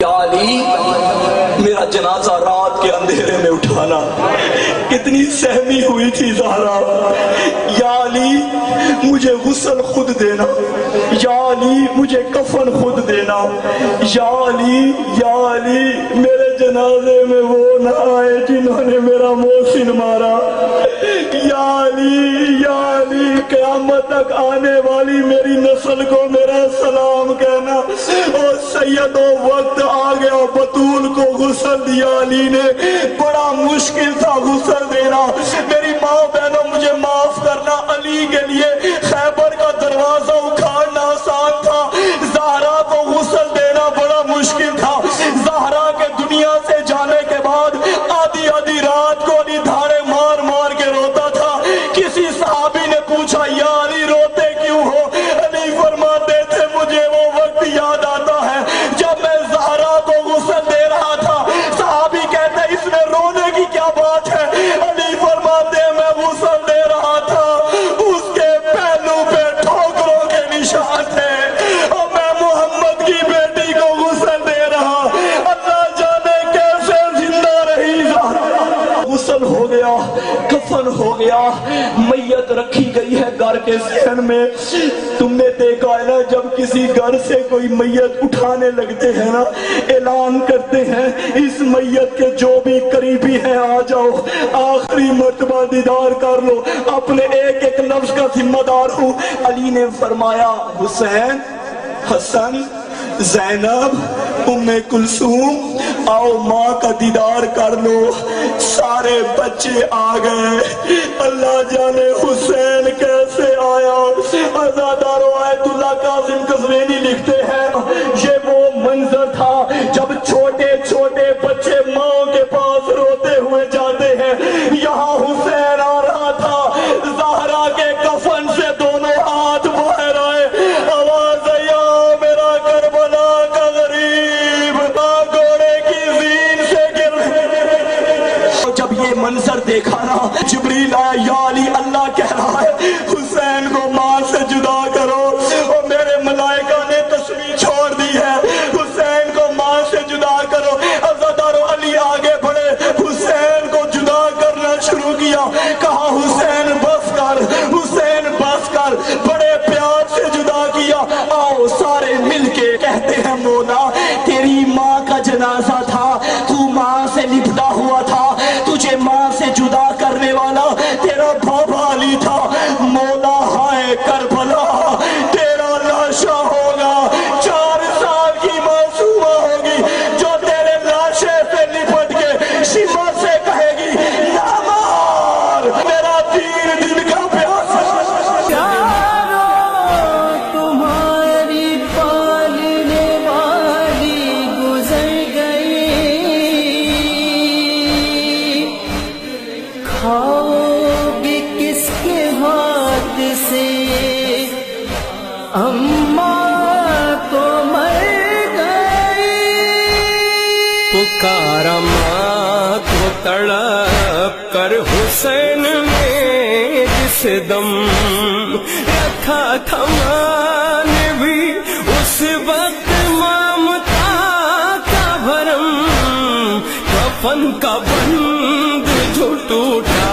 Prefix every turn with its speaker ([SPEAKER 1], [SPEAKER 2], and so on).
[SPEAKER 1] یا علی میرا جنازہ رات کے اندھیرے میں اٹھانا، کتنی سہمی ہوئی تھی زہرا۔ یا علی مجھے غسل خود دینا، یا علی مجھے کفن خود دینا، یا علی میرے جنازے میں وہ نہ آئے جنہوں نے میرا محسن مارا۔ یا علی قیامت تک آنے والی میری نسل کو میرا سلام کہنا۔ اور سیدو وقت آ گیا، بطول کو غسل دیا علی نے، بڑا مشکل تھا غسل دینا۔ میری ماں بہنوں مجھے معاف کرنا، علی کے لیے خیبر کا دروازہ اکھاڑنا آسان تھا، زہرا کو غسل دینا بڑا مشکل تھا۔ زہرا کے دنیا سے جانے کے بعد آدھی آدھی رات کو علی دھاڑے مار مار کے روتا تھا۔ کسی صحابی نے پوچھا یا علی روتے کیوں ہو؟ علی فرماتے تھے مجھے وہ وقت یاد آتا ہے جب میں زہرا کو غسل دے رہا تھا۔ صحابی کہتے اس میں رونے کی کیا بات ہے؟ علی فرماتے میں غسل دے رہا تھا، اس کے پہلو پہ ٹھوکروں کے نشان تھے، اور میں محمد کی بیٹی کو غسل دے رہا۔ اللہ جانے کیسے زندہ رہی زہرا۔ غسل ہو گیا، کفن ہو گیا، میت رکھی گئی ہے گھر کے صحن میں۔ تم نے دیکھا ہے نا جب کسی گھر سے کوئی میت اٹھانے لگتے ہیں نا، اعلان کرتے ہیں اس میت کے جو بھی قریبی ہیں آ جاؤ، آخری مرتبہ دیدار کر لو، اپنے ایک ایک لفظ کا ذمہ دار ہوں۔ علی نے فرمایا حسین، حسن، زینب، ام کلثوم آؤ ماں کا دیدار کر لو۔ سارے بچے آ گئے، اللہ جانے حسین کیسے آیا۔ عزادار آیت اللہ قاسم قزوینی لکھتے ہیں یہ وہ منظر تھا جب چھوٹے چھوٹے بچے ماں کے پاس روتے ہوئے جاتے ہیں، یہاں حسین آ رہا تھا، زہرا کے کفن سے دونوں ہاتھ باہر آئے، آواز یا میرا کربلا کا غریب گھوڑے کی زین سے گر۔ جب یہ منظر دیکھا نا جبریل آیا، یا علی اللہ کہہ رہا ہے حسین کو ماں سے جدا کرو، اور میرے ملائکہ نے تسبیح چھوڑ دی ہے، حسین کو ماں سے جدا کرو۔ عزادارو علی آگے بڑھے، حسین کو جدا کرنا شروع کیا، کہا حسین بس کر، حسین بس کر، بڑے پیار سے جدا کیا۔ آؤ سارے مل کے کہتے ہیں مولا تیری ماں کا جنازہ تھا، تو ماں سے لپٹا ہوا تھا، تجھے ماں سے جدا کرنے والا تیرا بابا علی تھا، مولا ہائے کربلا تیرا لاشا ہوگا، 4 سال کی معصومہ ہوگی جو تیرے لاشے سے لپٹ کے شفا سے کہے گی یا مار میرا 3 دن کا پیاسا۔
[SPEAKER 2] تمہاری پالنے والی گزر گئی، کھاؤ گے کس کے ہاتھ سے، اماں تو مر گئی۔
[SPEAKER 3] پکارا ماں کو تڑپ کر حسین نے جس دم رکھا تھا ماں نے بھی اس وقت ممتا کا بھرم، کفن کا بند جو ٹوٹا